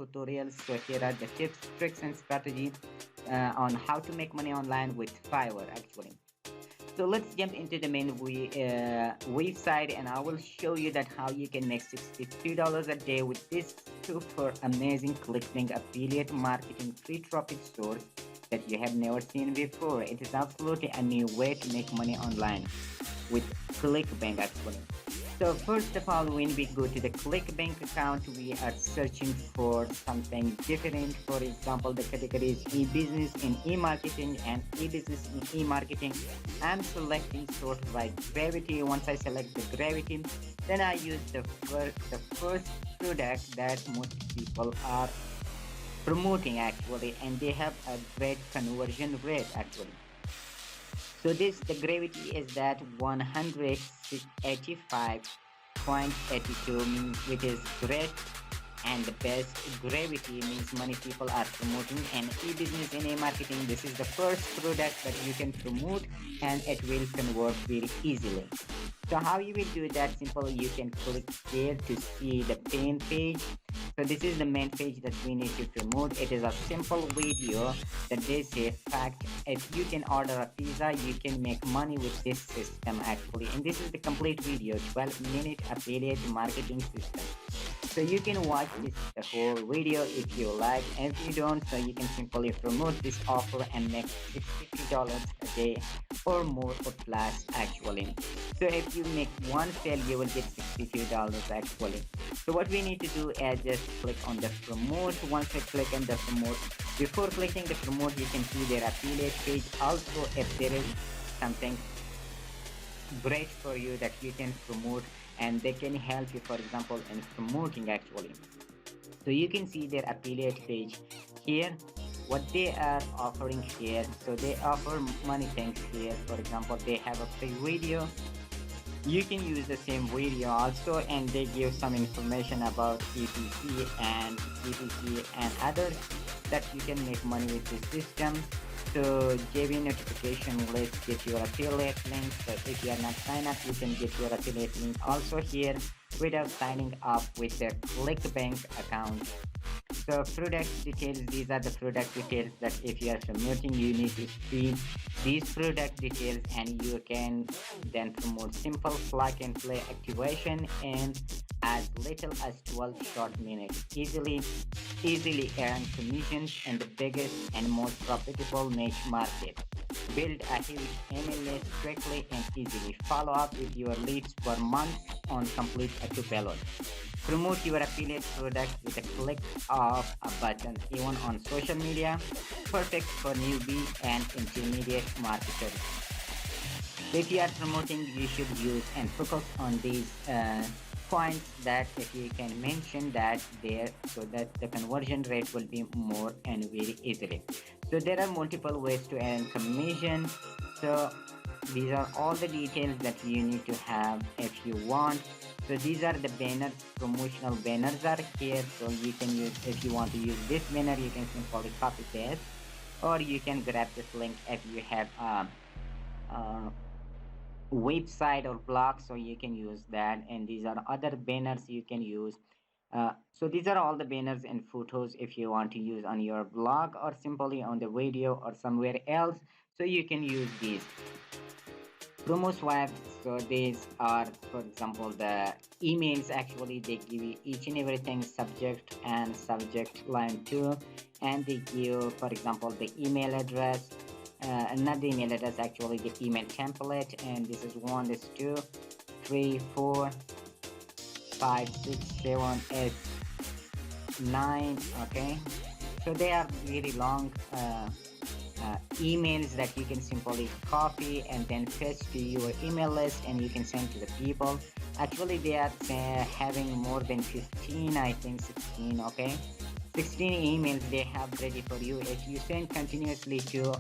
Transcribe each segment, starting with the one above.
tutorials. So here are the tips, tricks, and strategy on how to make money online with Fiverr actually. So let's jump into the main website, and I will show you that how you can make $62 a day with this super amazing ClickBank affiliate marketing free traffic source that you have never seen before. It is absolutely a new way to make money online with ClickBank actually. So first of all, when we go to the ClickBank account, we are searching for something different. For example, the category is e-business in e-marketing and e-business in e-marketing. I'm selecting sort of like gravity. Once I select the gravity, then I use the first product that most people are promoting actually, and they have a great conversion rate actually. So this the gravity is that 185.82 means, which is great and the best. Gravity means many people are promoting, and e-business in e-marketing, this is the first product that you can promote and it will convert very easily. So how you will do that? Simple, you can click here to see the main page. So this is the main page that we need to promote. It is a simple video that they say fact, if you can order a pizza, you can make money with this system actually. And this is the complete video, 12-minute affiliate marketing system. So you can watch this the whole video if you like, and if you don't, so you can simply promote this offer and make $60 a day or more or plus actually. So if you make one sale, you will get $62 actually. So what we need to do is just click on the promote. Once I click on the promote, before clicking the promote, you can see their affiliate page. Also, if there is something great for you that you can promote, and they can help you, for example, in promoting actually. So you can see their affiliate page here, what they are offering here. So they offer many things here. For example, they have a free video. You can use the same video also, and they give some information about EPC and CPC and others that you can make money with this system. So JV notification list, get your affiliate link. So if you are not signed up, you can get your affiliate link also here without signing up with the ClickBank account. So product details, these are the product details that if you are promoting, you need to see these product details, and you can then promote simple plug and play activation in as little as 12 short minutes. Easily earn commissions in the biggest and most profitable niche market. Build a huge email list quickly and easily. Follow up with your leads for months on complete autopilot. Promote your affiliate product with a click of a button, even on social media. Perfect for newbie and intermediate marketers. If you are promoting, you should use and focus on these points that if you can mention that there, so that the conversion rate will be more and very easily. So there are multiple ways to earn commission. So these are all the details that you need to have if you want. So these are the banners, promotional banners are here. So you can use, if you want to use this banner, you can simply copy paste, or you can grab this link if you have website or blog, so you can use that. And these are other banners you can use. So these are all the banners and photos if you want to use on your blog or simply on the radio or somewhere else, so you can use these promo swipes. So these are, for example, the emails actually. They give you each and everything, subject and subject line 2, and they give, for example, the email address, not the email address, actually the email template. And this is 1, this is 2, 3, 4, 5, 6, 7, 8, 9. Okay, so they are very long emails that you can simply copy and then paste to your email list, and you can send to the people. Actually they are having more than 15, I think 16. Okay, 16 emails they have ready for you. If you send continuously to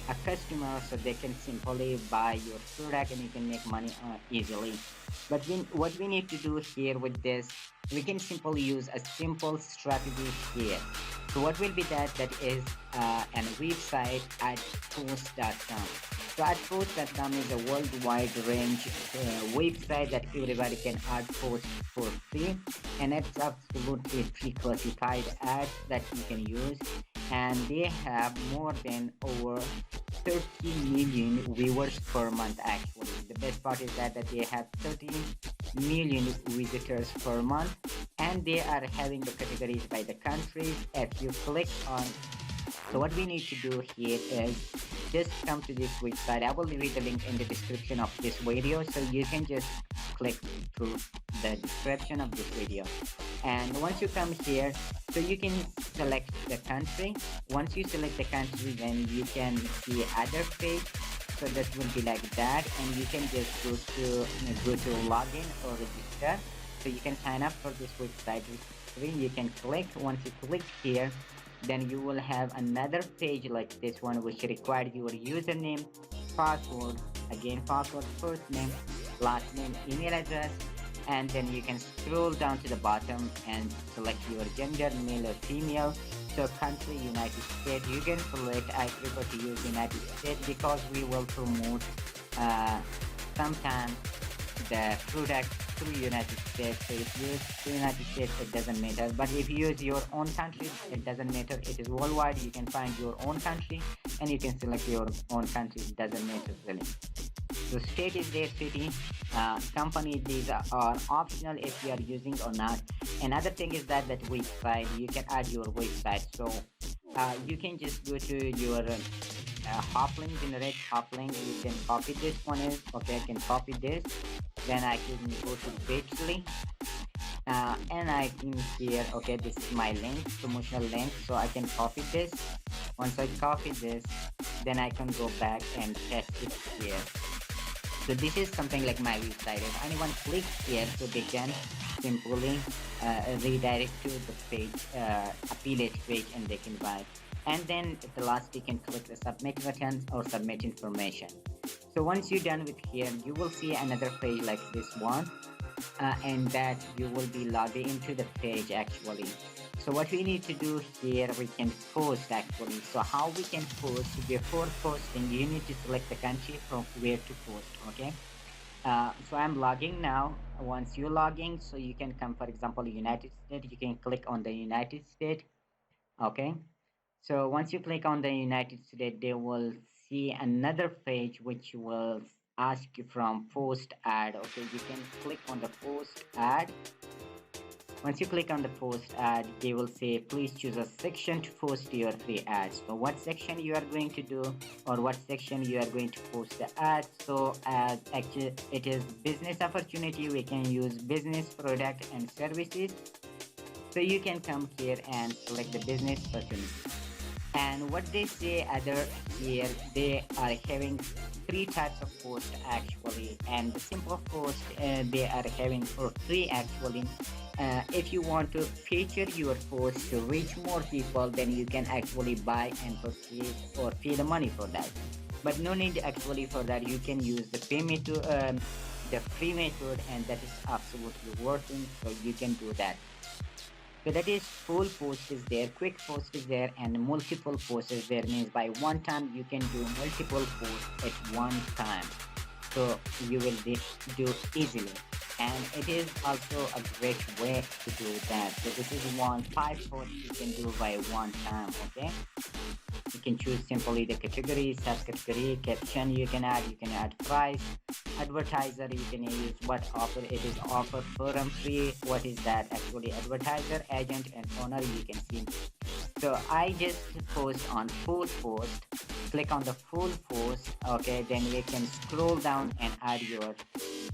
a customer so they can simply buy your product and you can make money easily. But what we need to do here with this, we can simply use a simple strategy here. So what will be that? That is an website at post.com. So AdPost.com is a worldwide range website that everybody can add posts for free, and it's absolutely free classified ads that you can use. And they have more than over 30 million viewers per month. Actually, the best part is that they have 30 million visitors per month, and they are having the categories by the countries. If you click on, so what we need to do here is just come to this website. I will leave the link in the description of this video, so you can just click through the description of this video. And once you come here, so you can select the country. Once you select the country, then you can see other page. So that will be like that, and you can just go to login or register. So you can sign up for this website. It's free. You can click. Once you click here, then you will have another page like this one, which requires your username, password, again password, first name, last name, email address, and then you can scroll down to the bottom and select your gender, male or female. So country, United States, you can select. I prefer to use United States because we will promote sometimes the product through United States. So if you use the United States, it doesn't matter. But if you use your own country, it doesn't matter. It is worldwide. You can find your own country and you can select your own country. It doesn't matter really. So state is their city. Company, these are optional if you are using or not. Another thing is that website, you can add your website. So you can just go to your hop link, generate hop link. You can copy this one is okay. I can copy this. Then I can go to Bitly, and I can here. Okay, this is my link, promotional link. So I can copy this. Once I copy this, then I can go back and test it here. So this is something like my website. If anyone clicks here, so they can simply redirect to the page, affiliate page, and they can buy. And then at the last, you can click the submit button or submit information. So once you're done with here, you will see another page like this one, and that you will be logged into the page actually. So what we need to do here, we can post actually. So how we can post? Before posting, you need to select the country from where to post. Okay. So I'm logging now. Once you log in, so you can come, for example, United States. You can click on the United States. Okay. So once you click on the United States, they will see another page which will ask you from post ad. Okay, you can click on the post ad. Once you click on the post ad, they will say please choose a section to post your free ads. So what section you are going to do, or what section you are going to post the ads. So as actually it is business opportunity, we can use business, product and services. So you can come here and select the business opportunity. And what they say other here, they are having 3 types of post actually, and the simple post they are having for free actually. If you want to feature your post to reach more people, then you can actually buy and purchase or pay the money for that. But no need actually for that. You can use the pay method, the free method, and that is absolutely working. So you can do that. So that is full post is there, quick post is there, and multiple posts is there. Means by one time you can do multiple posts at one time. So you will do easily. And it is also a great way to do that. So this is 5 posts you can do by one time. Okay. You can choose simply the category, subcategory, caption you can add price, advertiser you can use what offer it is offered forum free, what is that actually advertiser, agent and owner you can see. So I just post on full post, click on the full post. Okay, then you can scroll down and add your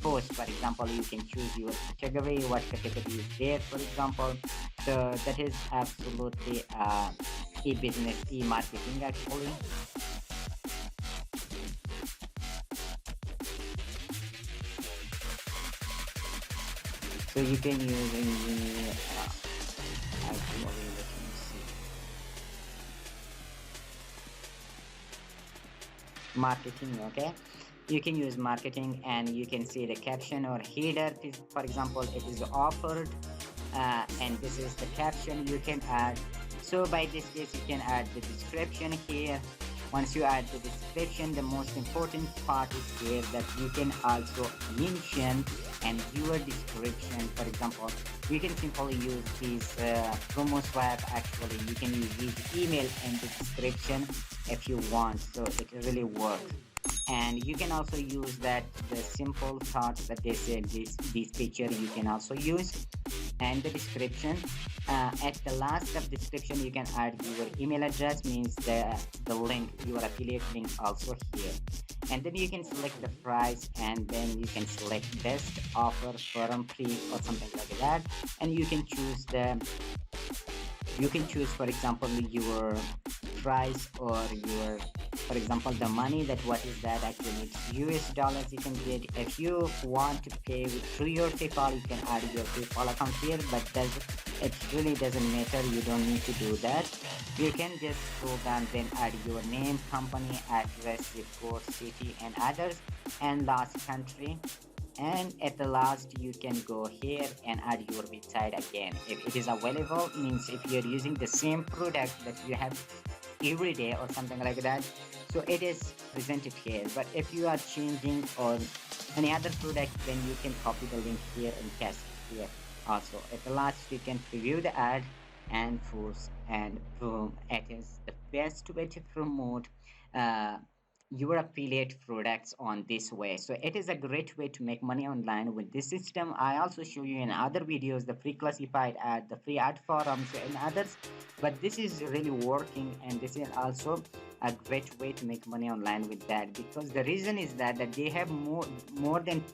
post. For example, you can choose your category, what category is there for example. So that is absolutely e-business, e-marketing actually. So you can use in the actually, let me see. marketing. Okay, you can use marketing, and you can see the caption or header. For example, it is offered, and this is the caption you can add. So by this case, you can add the description here. Once you add the description, the most important part is here that you can also mention and your description. For example, you can simply use this promo swap. Actually, you can use his email in the description if you want, so it really works. And you can also use that the simple thoughts that they said, this picture you can also use, and the description. At the last of description, you can add your email address, means the link, your affiliate link also here. And then you can select the price, and then you can select best offer forum free or something like that. And you can choose, for example, your price, or your, for example, the money, that what is that actually, it's US dollars you can get. If you want to pay through your PayPal, you can add your PayPal account here, but it really doesn't matter, you don't need to do that. You can just scroll down, then add your name, company, address, zip code, city, and others, and last country. And at the last, you can go here and add your website again if it is available, means if you're using the same product that you have every day or something like that, so it is presented here. But if you are changing or any other product, then you can copy the link here and paste it here. Also at the last, you can preview the ad, and force, and boom, it is the best way to promote uh, your affiliate products on this way. So it is a great way to make money online with this system. I also show you in other videos the free classified ad, the free ad forums, and others, but this is really working, and this is also a great way to make money online with that, because the reason is that they have more than